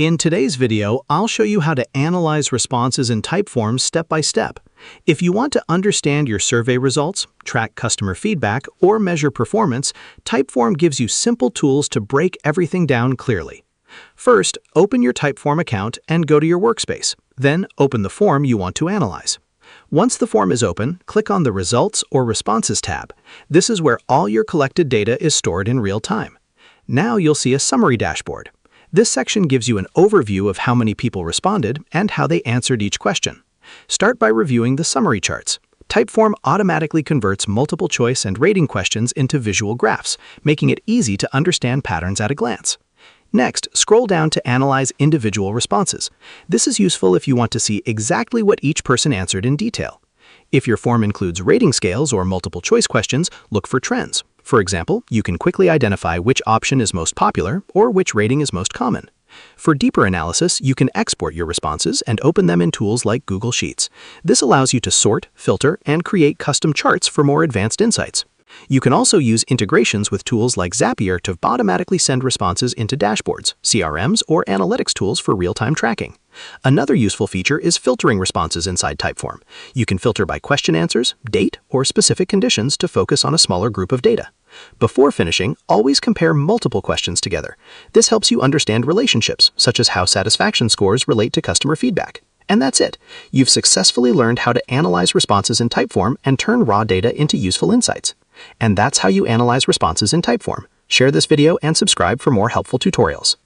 In today's video, I'll show you how to analyze responses in Typeform step by step. If you want to understand your survey results, track customer feedback, or measure performance, Typeform gives you simple tools to break everything down clearly. First, open your Typeform account and go to your workspace. Then, open the form you want to analyze. Once the form is open, click on the Results or Responses tab. This is where all your collected data is stored in real time. Now you'll see a summary dashboard. This section gives you an overview of how many people responded and how they answered each question. Start by reviewing the summary charts. Typeform automatically converts multiple choice and rating questions into visual graphs, making it easy to understand patterns at a glance. Next, scroll down to analyze individual responses. This is useful if you want to see exactly what each person answered in detail. If your form includes rating scales or multiple choice questions, look for trends. For example, you can quickly identify which option is most popular or which rating is most common. For deeper analysis, you can export your responses and open them in tools like Google Sheets. This allows you to sort, filter, and create custom charts for more advanced insights. You can also use integrations with tools like Zapier to automatically send responses into dashboards, CRMs, or analytics tools for real-time tracking. Another useful feature is filtering responses inside Typeform. You can filter by question answers, date, or specific conditions to focus on a smaller group of data. Before finishing, always compare multiple questions together. This helps you understand relationships, such as how satisfaction scores relate to customer feedback. And that's it. You've successfully learned how to analyze responses in Typeform and turn raw data into useful insights. And that's how you analyze responses in Typeform. Share this video and subscribe for more helpful tutorials.